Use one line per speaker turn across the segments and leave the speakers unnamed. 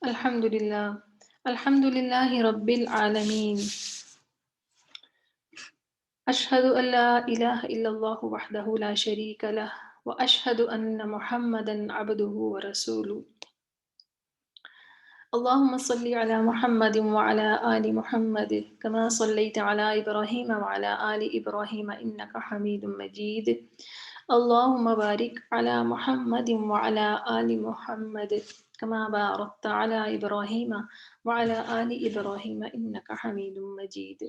الحمد لله رب العالمين. أشهد أن لا إله إلا الله وحده لا شريك له، وأشهد أن محمدا عبده ورسوله. اللهم صل على محمد وعلى آل محمد كما صليت على إبراهيم وعلى آل إبراهيم إنك حميد مجيد. اللهم بارك على محمد وعلى آل محمد كما باركت على إبراهيم وعلى آل إبراهيم إنك حميد مجيد.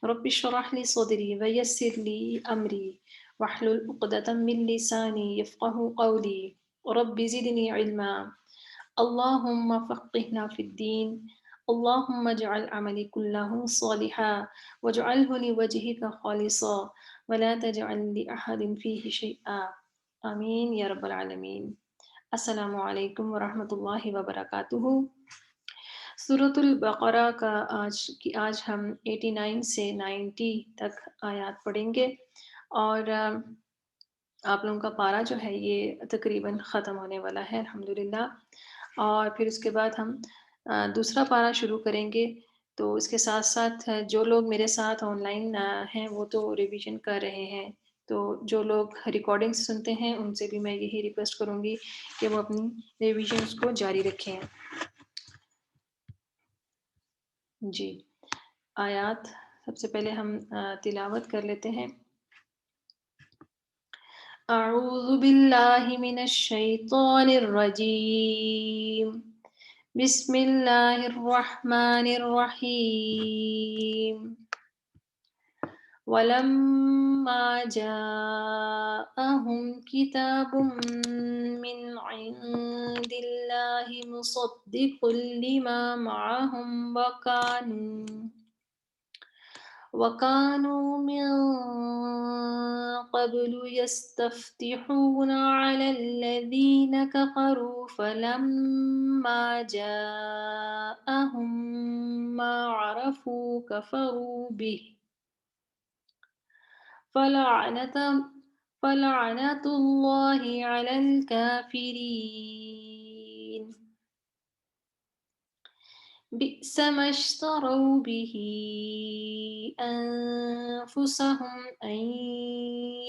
رب اشرح لي صدري ويسر لي أمري واحلل عقدة من لساني يفقه قولي. رب زدني علما. اللهم فقهنا في الدين. اللهم اجعل عملي كله صالحا واجعله لوجهك خالصا ولا تجعل لأحد فيه شيئا. آمین یا رب العالمین. السلام علیکم ورحمۃ اللہ وبرکاتہ. سورۃ البقرہ کا آج ہم 89 سے 90 تک آیات پڑھیں گے، اور آپ لوگوں کا پارہ جو ہے یہ تقریباً ختم ہونے والا ہے الحمدللہ. اور پھر اس کے بعد ہم دوسرا پارہ شروع کریں گے. تو اس کے ساتھ ساتھ جو لوگ میرے ساتھ آن لائن ہیں وہ تو ریویژن کر رہے ہیں، تو جو لوگ ریکارڈنگ سنتے ہیں ان سے بھی میں یہی ریکویسٹ کروں گی کہ وہ اپنی ریویژنس کو جاری رکھیں. جی، آیات سب سے پہلے ہم تلاوت کر لیتے ہیں. اعوذ باللہ من الشیطان الرجیم. بسم اللہ الرحمن الرحیم. وَلَمَّا جَاءَهُمْ كِتَابٌ مِّنْ عِندِ اللَّهِ مُصَدِّقٌ لِّمَا مَعَهُمْ وَكَانُوا مِن قَبْلُ يَسْتَفْتِحُونَ عَلَى الَّذِينَ كَفَرُوا فَلَمَّا جَاءَهُم مَّا عَرَفُوا كَفَرُوا بِهِ فَلَعْنَةُ اللَّهِ عَلَى الْكَافِرِينَ. بِئْسَ مَا اشْتَرَوْا بِهِ أَنفُسَهُمْ أَن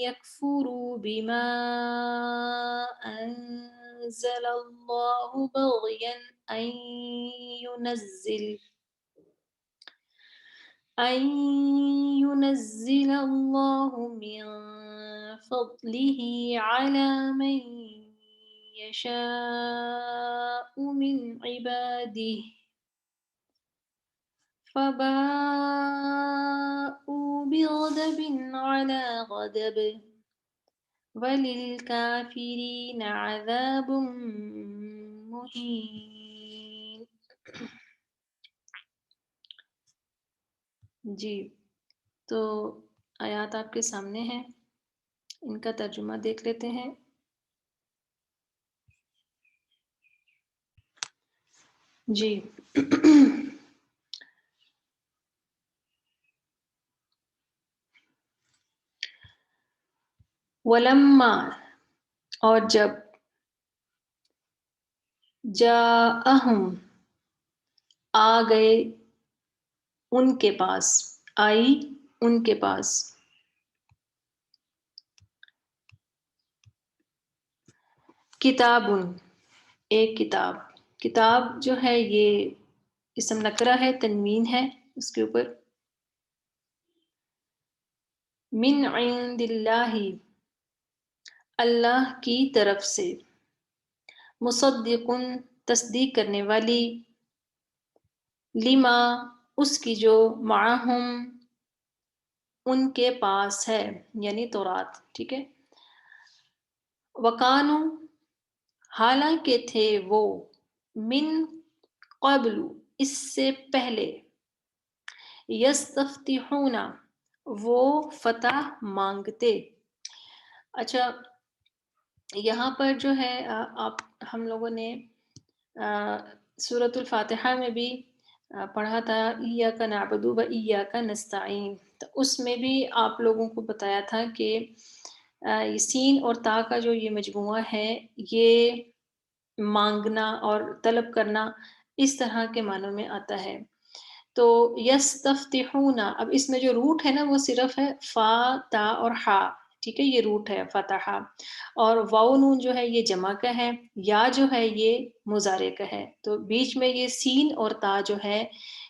يَكْفُرُوا بِمَا أَنزَلَ اللَّهُ بَغْيًا أن ينزل الله من فضله على من يشاء من عباده فباءوا بغضب على غضب وللكافرين عذاب مهين. جی، تو آیات آپ کے سامنے ہیں، ان کا ترجمہ دیکھ لیتے ہیں. جی وَلَمَّا، اور جب، جاءہم، آ گئے، ان کے پاس، آئی ان کے پاس، کتاب، ایک کتاب. کتاب جو ہے یہ اسم نکرہ ہے، تنوین ہے اس کے اوپر. من عند اللہ، اللہ کی طرف سے. مصدق، تصدیق کرنے والی. لما، اس کی جو، معہم، ان کے پاس ہے، یعنی تورات. ٹھیک ہے. وکانو، حالانکہ تھے وہ، من قبل، اس سے پہلے، یستفتحون، وہ فتح مانگتے. اچھا، یہاں پر جو ہے آپ ہم لوگوں نے سورۃ الفاتحہ میں بھی پڑھا تھا ایاک نعبد و ایاک نستعین. تو اس میں بھی آپ لوگوں کو بتایا تھا کہ سین اور تا کا جو یہ مجموعہ ہے یہ مانگنا اور طلب کرنا اس طرح کے معنوں میں آتا ہے۔ تو یستفتحون، اب اس میں جو روٹ ہے نا وہ صرف ہے فا تا اور ہا، ٹھیک ہے، یہ روٹ ہے فتح، اور واو نون جو ہے یہ جمع کا ہے، یا جو ہے یہ مضارع کا ہے، تو بیچ میں یہ سین اور تا جو ہے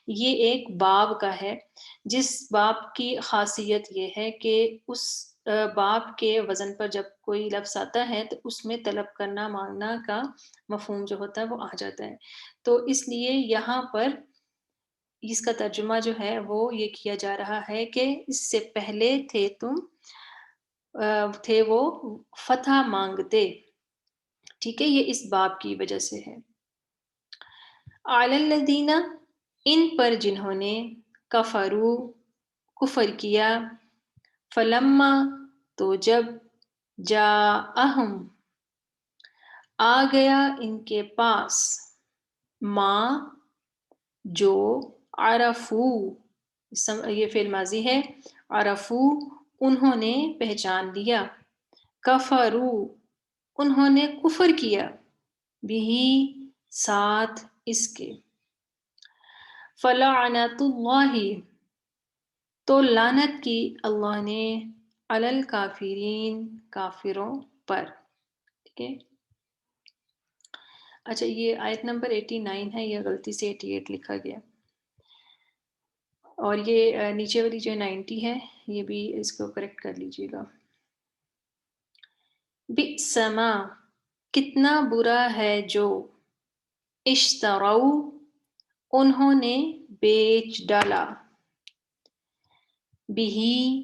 یہ ایک باب کا ہے، جس باب کی خاصیت یہ ہے کہ اس باب کے وزن پر جب کوئی لفظ آتا ہے تو اس میں طلب کرنا مانگنا کا مفہوم جو ہوتا ہے وہ آ جاتا ہے، تو اس لیے یہاں پر اس کا ترجمہ جو ہے وہ یہ کیا جا رہا ہے کہ اس سے پہلے تھے وہ فتح مانگتے، ٹھیک ہے، یہ اس باب کی وجہ سے ہے۔ علی الذین، ان پر جنہوں نے کفروا، کفر کیا، فلما، تو جب جاءہم، آ گیا ان کے پاس، ما، جو، عرفو، یہ فعل ماضی ہے، عرفو، انہوں نے پہچان لیا، کفرو، انہوں نے کفر کیا، بھی، ساتھ اس کے، فلعنت اللہ، تو لعنت کی اللہ نے، علی الکافرین، کافروں پر، ٹھیک ہے۔ اچھا یہ آیت نمبر 89 ہے، یہ غلطی سے 88 لکھا گیا، اور یہ نیچے والی جو 90 ہے یہ بھی اس کو کریکٹ کر لیجئے گا۔ بئس ما، کتنا برا ہے جو، اشتروا، انہوں نے بیچ ڈالا، بھی،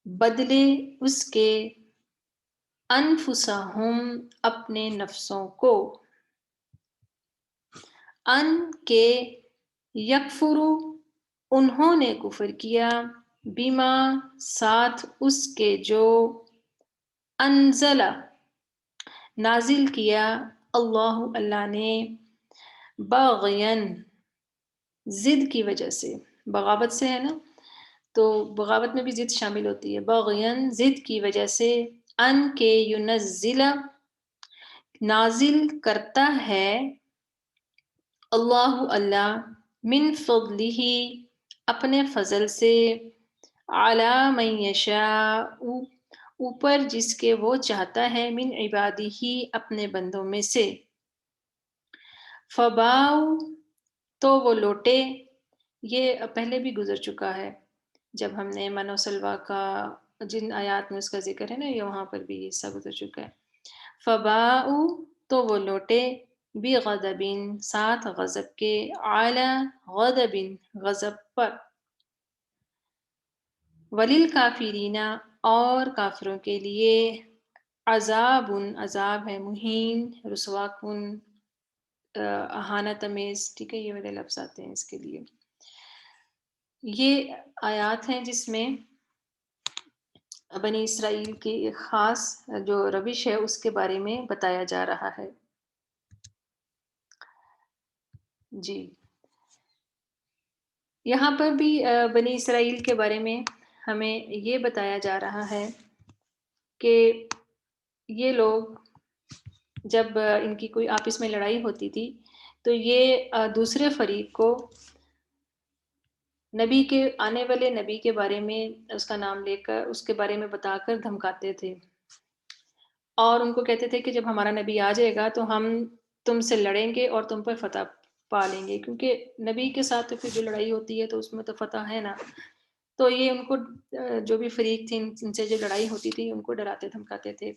بدلے اس کے، انفسہم، اپنے نفسوں کو، ان کے، یکفرو، انہوں نے کفر کیا، بما، ساتھ اس کے جو، انزل، نازل کیا، اللہ، اللہ نے، باغین، ضد کی وجہ سے، بغاوت سے ہے نا، تو بغاوت میں بھی ضد شامل ہوتی ہے، باغین، ضد کی وجہ سے، ان کے، ینزل، نازل کرتا ہے، اللہ، اللہ، من فضلہ، اپنے فضل سے، علی من یشاء، اوپر جس کے وہ چاہتا ہے، من عبادہ، اپنے بندوں میں سے، فباؤ، تو وہ لوٹے، یہ پہلے بھی گزر چکا ہے جب ہم نے من و سلوہ کا جن آیات میں اس کا ذکر ہے نا، یہ وہاں پر بھی یہ حصہ گزر چکا ہے۔ فباؤ، تو وہ لوٹے، بغضب، ساتھ غضب کے، علی غضب، غضب پر، وللکافرین، اور کافروں کے لیے، عذاب، عذاب ہے، مہین، رسوا کن، اہانت امیز، ٹھیک ہے، یہ والے لفظ آتے ہیں اس کے لیے۔ یہ آیات ہیں جس میں بنی اسرائیل کی ایک خاص جو روش ہے اس کے بارے میں بتایا جا رہا ہے۔ جی، یہاں پر بھی بنی اسرائیل کے بارے میں ہمیں یہ بتایا جا رہا ہے کہ یہ لوگ جب ان کی کوئی آپس میں لڑائی ہوتی تھی تو یہ دوسرے فریق کو نبی کے، آنے والے نبی کے بارے میں اس کا نام لے کر اس کے بارے میں بتا کر دھمکاتے تھے، اور ان کو کہتے تھے کہ جب ہمارا نبی آ جائے گا تو ہم تم سے لڑیں گے اور تم پر فتح پا لیں گے، کیونکہ نبی کے ساتھ تو پھر جو لڑائی ہوتی ہے تو اس میں تو فتح ہے نا، تو یہ ان کو جو بھی فریق تھے ان سے جو لڑائی ہوتی تھی ان کو ڈراتے دھمکاتے تھے۔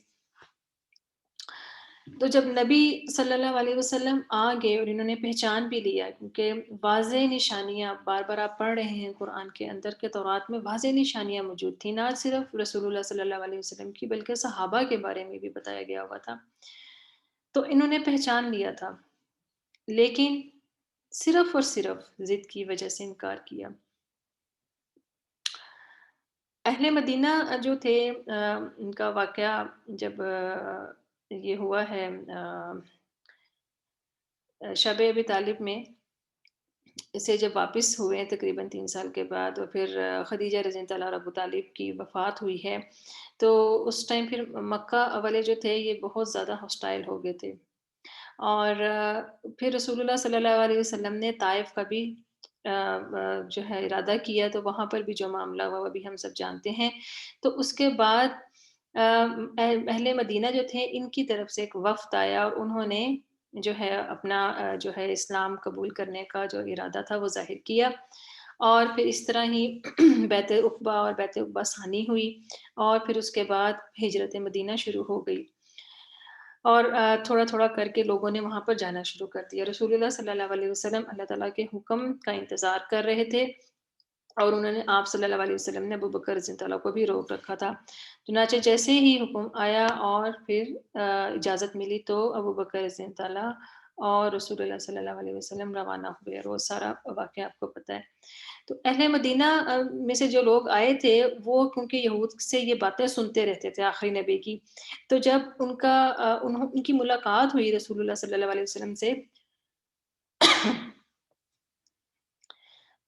تو جب نبی صلی اللہ علیہ وسلم آ گئے اور انہوں نے پہچان بھی لیا، کیونکہ واضح نشانیاں بار بار آپ پڑھ رہے ہیں قرآن کے اندر کے تورات میں واضح نشانیاں موجود تھیں، نہ صرف رسول اللہ صلی اللہ علیہ وسلم کی بلکہ صحابہ کے بارے میں بھی بتایا گیا ہوا تھا، تو انہوں نے پہچان لیا تھا، لیکن صرف اور صرف ضد کی وجہ سے انکار کیا۔ اہل مدینہ جو تھے ان کا واقعہ جب یہ ہوا ہے شب ابی طالب میں، اسے جب واپس ہوئے ہیں تقریباً 3 سال کے بعد، اور پھر خدیجہ رضی اللہ عنہا اور ابو طالب کی وفات ہوئی ہے، تو اس ٹائم پھر مکہ والے جو تھے یہ بہت زیادہ ہاسٹائل ہو گئے تھے، اور پھر رسول اللہ صلی اللہ علیہ وسلم نے طائف کا بھی جو ہے ارادہ کیا، تو وہاں پر بھی جو معاملہ ہوا وہ بھی ہم سب جانتے ہیں۔ تو اس کے بعد اہل مدینہ جو تھے ان کی طرف سے ایک وفد آیا، اور انہوں نے جو ہے اپنا جو ہے اسلام قبول کرنے کا جو ارادہ تھا وہ ظاہر کیا، اور پھر اس طرح ہی بیعت عقبہ اور بیعت عقبہ ثانی ہوئی، اور پھر اس کے بعد ہجرت مدینہ شروع ہو گئی، اور تھوڑا تھوڑا کر کے لوگوں نے وہاں پر جانا شروع کر دیا۔ رسول اللہ صلی اللہ علیہ وسلم اللہ تعالیٰ کے حکم کا انتظار کر رہے تھے، اور انہوں نے آپ صلی اللہ علیہ وسلم نے ابوبکر رضی اللہ عنہ کو بھی روک رکھا تھا۔ چنانچہ جیسے ہی حکم آیا اور پھر اجازت ملی تو ابوبکر رضی اللہ عنہ اور رسول اللہ صلی اللہ علیہ وسلم روانہ ہوئے، اور وہ سارا واقعہ آپ کو پتہ ہے۔ تو اہل مدینہ میں سے جو لوگ آئے تھے وہ کیونکہ یہود سے یہ باتیں سنتے رہتے تھے آخری نبی کی، تو جب ان کی ملاقات ہوئی رسول اللہ صلی اللہ علیہ وسلم سے،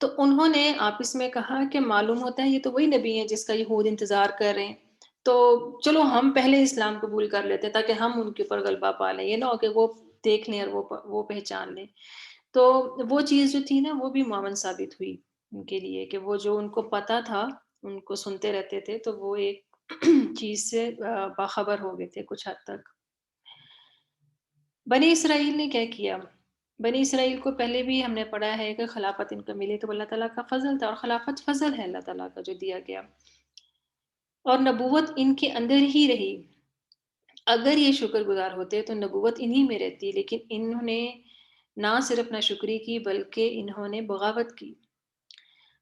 تو انہوں نے آپس میں کہا کہ معلوم ہوتا ہے یہ تو وہی نبی ہے جس کا یہود انتظار کر رہے ہیں، تو چلو ہم پہلے اسلام قبول کر لیتے تاکہ ہم ان کے اوپر غلبہ پا لیں، یہ نہ ہو کہ وہ دیکھ لیں اور وہ پہچان لیں۔ تو وہ چیز جو تھی نا وہ بھی معاون ثابت ہوئی ان کے لیے، کہ وہ جو ان کو پتا تھا، ان کو سنتے رہتے تھے، تو وہ ایک چیز سے باخبر ہو گئے تھے کچھ حد تک۔ بنی اسرائیل نے کیا کیا؟ بنی اسرائیل کو پہلے بھی ہم نے پڑھا ہے کہ خلافت ان کو ملی تو اللہ تعالیٰ کا فضل تھا، اور خلافت فضل ہے اللہ تعالیٰ کا جو دیا گیا، اور نبوت ان کے اندر ہی رہی۔ اگر یہ شکر گزار ہوتے تو نبوت انہی میں رہتی، لیکن انہوں نے نہ صرف نہ شکری کی بلکہ انہوں نے بغاوت کی،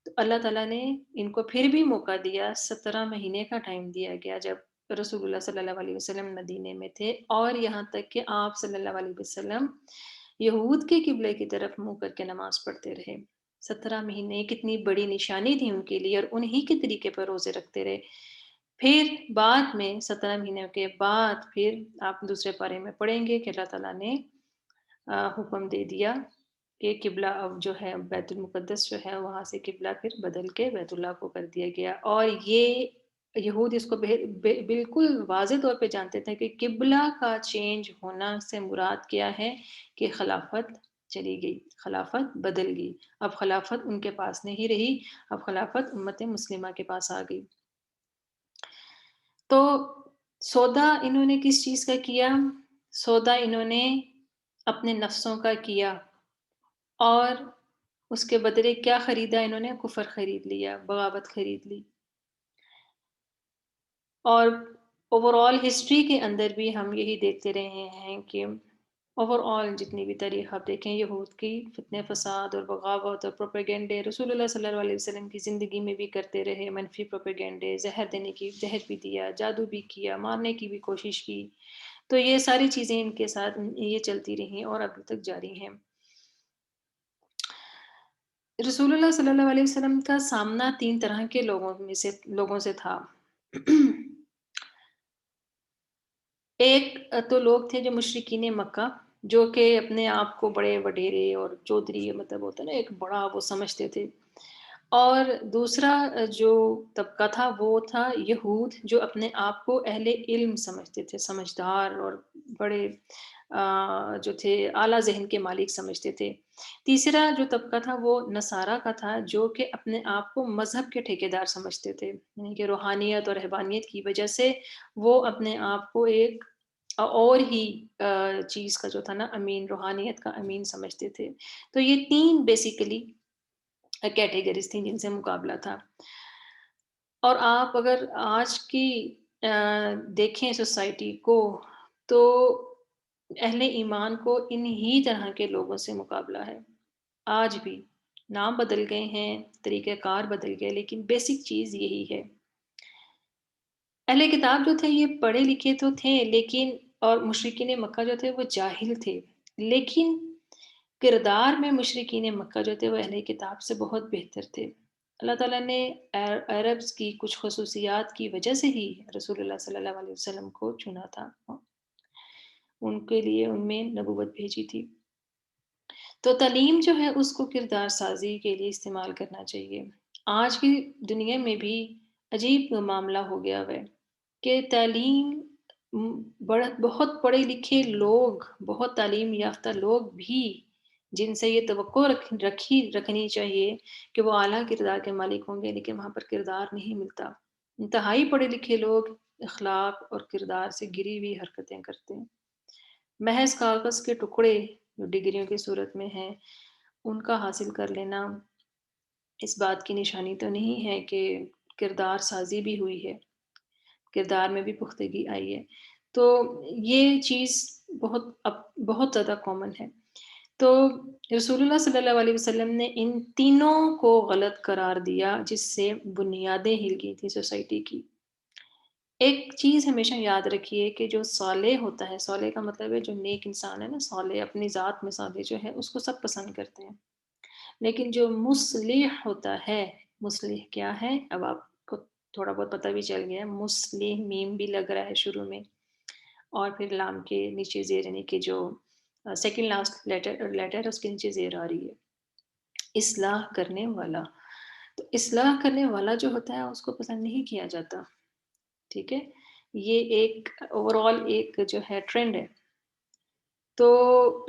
تو اللہ تعالیٰ نے ان کو پھر بھی موقع دیا، 17 مہینے کا ٹائم دیا گیا جب رسول اللہ صلی اللہ علیہ وسلم مدینے میں تھے، اور یہاں تک کہ آپ صلی اللہ علیہ وسلم یہود کے قبلے کی طرف منہ کر کے نماز پڑھتے رہے۔ 17 مہینے کتنی بڑی نشانی تھی ان کے لیے، اور انہی کے طریقے پر روزے رکھتے رہے۔ پھر بعد میں 17 مہینوں کے بعد پھر آپ دوسرے پارے میں پڑھیں گے کہ اللہ تعالیٰ نے حکم دے دیا کہ قبلہ اب جو ہے بیت المقدس جو ہے وہاں سے قبلہ پھر بدل کے بیت اللہ کو کر دیا گیا، اور یہ یہود اس کو بالکل واضح طور پہ جانتے تھے کہ قبلہ کا چینج ہونا سے مراد کیا ہے، کہ خلافت چلی گئی، خلافت بدل گئی، اب خلافت ان کے پاس نہیں رہی، اب خلافت امت مسلمہ کے پاس آ گئی۔ تو سودا انہوں نے کس چیز کا کیا؟ سودا انہوں نے اپنے نفسوں کا کیا، اور اس کے بدلے کیا خریدا انہوں نے؟ کفر خرید لیا، بغاوت خرید لی۔ اور اوور آل ہسٹری کے اندر بھی ہم یہی دیکھتے رہے ہیں کہ اوور آل جتنی بھی تاریخ آپ دیکھیں، یہود کی فتنے فساد اور بغاوت اور پروپیگنڈے رسول اللہ صلی اللہ علیہ وسلم کی زندگی میں بھی کرتے رہے، منفی پروپیگنڈے، زہر بھی دیا، جادو بھی کیا، مارنے کی بھی کوشش کی، تو یہ ساری چیزیں ان کے ساتھ یہ چلتی رہیں اور ابھی تک جاری ہیں۔ رسول اللہ صلی اللہ علیہ وسلم کا سامنا 3 طرح کے لوگوں سے تھا۔ ایک تو لوگ تھے جو مشرکین مکہ، جو کہ اپنے آپ کو بڑے وڈیرے اور چودھری مطلب ہوتا ہے نا ایک بڑا وہ سمجھتے تھے، اور دوسرا جو طبقہ تھا وہ تھا یہود، جو اپنے آپ کو اہل علم سمجھتے تھے، سمجھدار اور بڑے جو تھے اعلیٰ ذہن کے مالک سمجھتے تھے۔ تیسرا جو طبقہ تھا وہ نصارہ کا تھا، جو کہ اپنے آپ کو مذہب کے ٹھیکیدار سمجھتے تھے، یعنی کہ روحانیت اور رہبانیت کی وجہ سے وہ اپنے آپ کو ایک اور ہی چیز کا جو تھا نا امین، روحانیت کا امین سمجھتے تھے۔ تو یہ 3 بیسیکلی کیٹیگریز تھیں جن سے مقابلہ تھا۔ اور آپ اگر آج کی دیکھیں سوسائٹی کو، تو اہل ایمان کو انہی طرح کے لوگوں سے مقابلہ ہے آج بھی۔ نام بدل گئے ہیں، طریقہ کار بدل گئے، لیکن بیسک چیز یہی ہے۔ اہل کتاب جو تھے یہ پڑھے لکھے تو تھے، لیکن اور مشرکین مکہ جو تھے وہ جاہل تھے، لیکن کردار میں مشرکین مکہ جو تھے وہ اہل کتاب سے بہت بہتر تھے۔ اللہ تعالیٰ نے عربز کی کچھ خصوصیات کی وجہ سے ہی رسول اللہ صلی اللہ علیہ وسلم کو چنا تھا، ان کے لیے ان میں نبوت بھیجی تھی۔ تو تعلیم جو ہے اس کو کردار سازی کے لیے استعمال کرنا چاہیے۔ آج کی دنیا میں بھی عجیب معاملہ ہو گیا ہے کہ تعلیم بہت پڑھے لکھے لوگ، بہت تعلیم یافتہ لوگ بھی، جن سے یہ توقع رکھنی چاہیے کہ وہ اعلیٰ کردار کے مالک ہوں گے، لیکن وہاں پر کردار نہیں ملتا۔ انتہائی پڑھے لکھے لوگ اخلاق اور کردار سے گری ہوئی حرکتیں کرتے ہیں۔ محض کاغذ کے ٹکڑے جو ڈگریوں کی صورت میں ہیں، ان کا حاصل کر لینا اس بات کی نشانی تو نہیں ہے کہ کردار سازی بھی ہوئی ہے، کردار میں بھی پختگی آئی ہے۔ تو یہ چیز بہت زیادہ کامن ہے۔ تو رسول اللہ صلی اللہ علیہ وسلم نے ان تینوں کو غلط قرار دیا، جس سے بنیادیں ہل گئی تھی سوسائٹی کی۔ ایک چیز ہمیشہ یاد رکھیے کہ جو صالح ہوتا ہے، صالح کا مطلب ہے جو نیک انسان ہے نا، صالح اپنی ذات میں صالح جو ہے اس کو سب پسند کرتے ہیں، لیکن جو مصلح ہوتا ہے، مصلح کیا ہے اب آپ کو تھوڑا بہت پتہ بھی چل گیا ہے، مصلح میم بھی لگ رہا ہے شروع میں، اور پھر لام کے نیچے زیر، یعنی کہ جو سیکنڈ لاسٹ لیٹر ہے اس کے نیچے زیر آ رہی ہے، اصلاح کرنے والا۔ تو اصلاح کرنے والا جو ہوتا ہے اس کو پسند نہیں کیا جاتا، ٹھیک ہے؟ یہ ایک اوور آل ایک جو ہے ٹرینڈ ہے۔ تو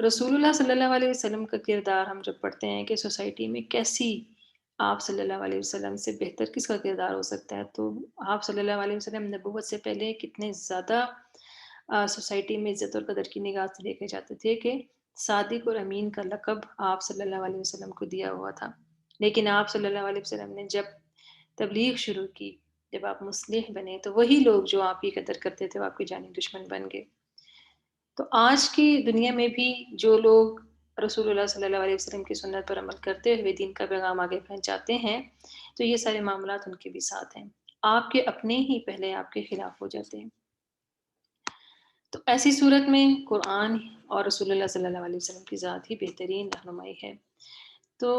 رسول اللہ صلی اللہ علیہ وسلم کا کردار ہم جب پڑھتے ہیں کہ سوسائٹی میں کیسی آپ صلی اللہ علیہ وسلم سے بہتر کس کا کردار ہو سکتا ہے، تو آپ صلی اللہ علیہ وسلم نبوت سے پہلے کتنے زیادہ سوسائٹی میں عزت اور قدر کی نگاہ سے دیکھے جاتے تھے کہ صادق اور امین کا لقب آپ صلی اللہ علیہ وسلم کو دیا ہوا تھا، لیکن آپ صلی اللہ علیہ وسلم نے جب تبلیغ شروع کی، جب آپ مصلح بنے، تو وہی لوگ جو آپ کی قدر کرتے تھے وہ آپ کے جانی دشمن بن گئے۔ تو آج کی دنیا میں بھی جو لوگ رسول اللہ صلی اللہ علیہ وسلم کی سنت پر عمل کرتے ہوئے دین کا پیغام آگے پہنچاتے ہیں، تو یہ سارے معاملات ان کے بھی ساتھ ہیں، آپ کے اپنے ہی پہلے آپ کے خلاف ہو جاتے ہیں۔ تو ایسی صورت میں قرآن اور رسول اللہ صلی اللہ علیہ وسلم کی ذات ہی بہترین رہنمائی ہے۔ تو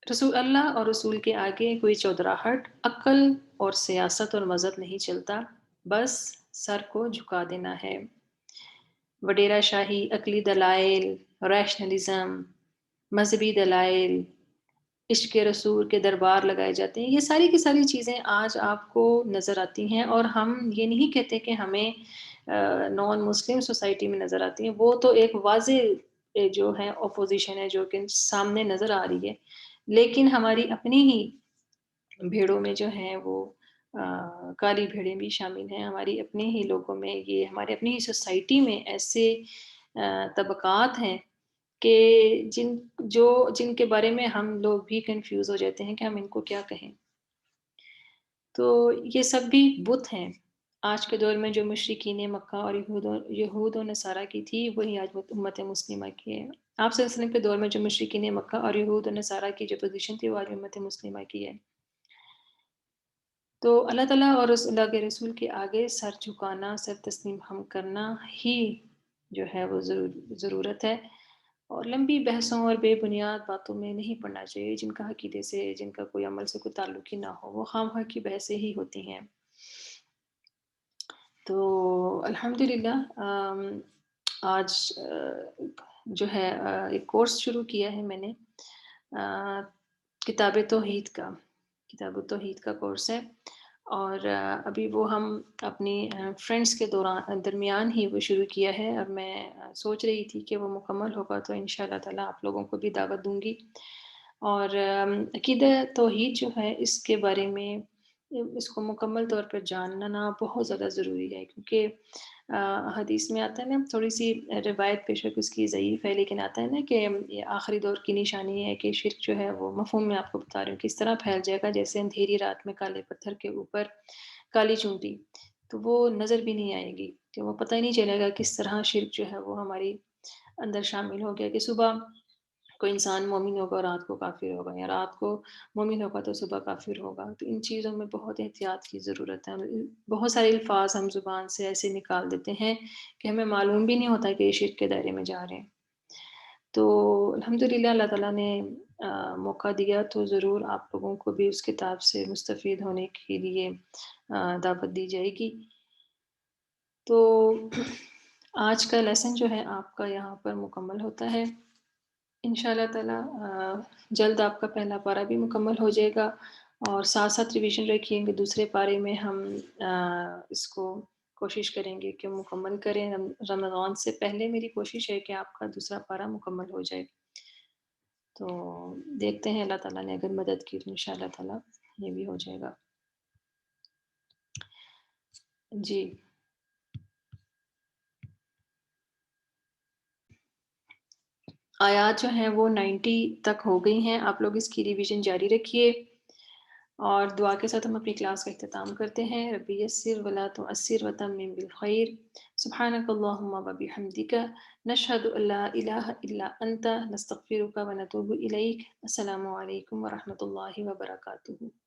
رسول اللہ اور رسول کے آگے کوئی چودراہٹ، عقل اور سیاست اور مذہب نہیں چلتا، بس سر کو جھکا دینا ہے۔ وڈیرہ شاہی، عقلی دلائل، ریشنلزم، مذہبی دلائل، عشق رسول کے دربار لگائے جاتے ہیں، یہ ساری کی ساری چیزیں آج آپ کو نظر آتی ہیں، اور ہم یہ نہیں کہتے کہ ہمیں نان مسلم سوسائٹی میں نظر آتی ہیں، وہ تو ایک واضح جو ہے اپوزیشن ہے جو کہ سامنے نظر آ رہی ہے، لیکن ہماری اپنی ہی بھیڑوں میں جو ہیں وہ کالی بھیڑیں بھی شامل ہیں، ہماری اپنے ہی لوگوں میں، یہ ہمارے اپنی ہی سوسائٹی میں ایسے طبقات ہیں کہ جن کے بارے میں ہم لوگ بھی کنفیوز ہو جاتے ہیں کہ ہم ان کو کیا کہیں۔ تو یہ سب بھی بت ہیں۔ آج کے دور میں جو مشرکین مکہ اور یہود و نصارہ کی تھی، وہی آج امت مسلمہ کی ہے۔ آپ صلی اللہ علیہ وسلم کے دور میں جو مشرکین مکہ اور یہود و نصارہ کی جو پوزیشن تھی، وہ آج امت مسلمہ کی ہے۔ تو اللہ تعالیٰ اور اللہ کے رسول کے آگے سر جھکانا، سر تسلیم ہم کرنا ہی جو ہے وہ ضرورت ہے، اور لمبی بحثوں اور بے بنیاد باتوں میں نہیں پڑنا چاہیے، جن کا عقیدے سے، جن کا کوئی عمل سے کوئی تعلق ہی نہ ہو، وہ خواہ خواہ کی بحثیں ہی ہوتی ہیں۔ تو الحمدللہ آج جو ہے ایک کورس شروع کیا ہے میں نے، کتاب توحید کا کورس ہے، اور ابھی وہ ہم اپنی فرینڈس کے درمیان ہی وہ شروع کیا ہے، اور میں سوچ رہی تھی کہ وہ مکمل ہوگا تو انشاءاللہ تعالیٰ آپ لوگوں کو بھی دعوت دوں گی۔ اور عقیدہ توحید جو ہے، اس کے بارے میں اس کو مکمل طور پر جاننا بہت زیادہ ضروری ہے، کیونکہ حدیث میں آتا ہے نا، تھوڑی سی روایت بے شک اس کی ضعیف ہے، لیکن آتا ہے نا کہ یہ آخری دور کی نشانی ہے کہ شرک جو ہے وہ، مفہوم میں آپ کو بتا رہی ہوں کس طرح پھیل جائے گا، جیسے اندھیری رات میں کالے پتھر کے اوپر کالی چونٹی، تو وہ نظر بھی نہیں آئے گی، تو وہ پتہ ہی نہیں چلے گا کس طرح شرک جو ہے وہ ہماری اندر شامل ہو گیا، کہ صبح کوئی انسان مومن ہوگا اور رات کو کافر ہوگا، یا رات کو مومن ہوگا تو صبح کافر ہوگا۔ تو ان چیزوں میں بہت احتیاط کی ضرورت ہے۔ بہت سارے الفاظ ہم زبان سے ایسے نکال دیتے ہیں کہ ہمیں معلوم بھی نہیں ہوتا کہ یہ شرک کے دائرے میں جا رہے ہیں۔ تو الحمدللہ اللہ تعالیٰ نے موقع دیا تو ضرور آپ لوگوں کو بھی اس کتاب سے مستفید ہونے کے لیے دعوت دی جائے گی۔ تو آج کا لیسن جو ہے آپ کا یہاں پر مکمل ہوتا ہے انشاءاللہ تعالیٰ۔ جلد آپ کا پہلا پارہ بھی مکمل ہو جائے گا، اور ساتھ ساتھ ریویژن رکھیں گے. دوسرے پارے میں ہم اس کو کوشش کریں گے کہ مکمل کریں. رمضان سے پہلے میری کوشش ہے کہ آپ کا دوسرا پارہ مکمل ہو جائے. تو دیکھتے ہیں اللہ تعالیٰ نے اگر مدد کی تو انشاءاللہ تعالیٰ یہ بھی ہو جائے گا. جی آیات جو ہیں وہ 90 تک ہو گئی ہیں. آپ لوگ اس کی ریویژن جاری رکھیے اور دعا کے ساتھ ہم اپنی کلاس کا اختتام کرتے ہیں. ربی یسر ولا تعسر وتمم بالخیر. سبحانک اللہم وبحمدک نشہد ان لا الہ الا انت نستغفرک ونتوب الیک. السلام علیکم ورحمۃ اللہ وبرکاتہ.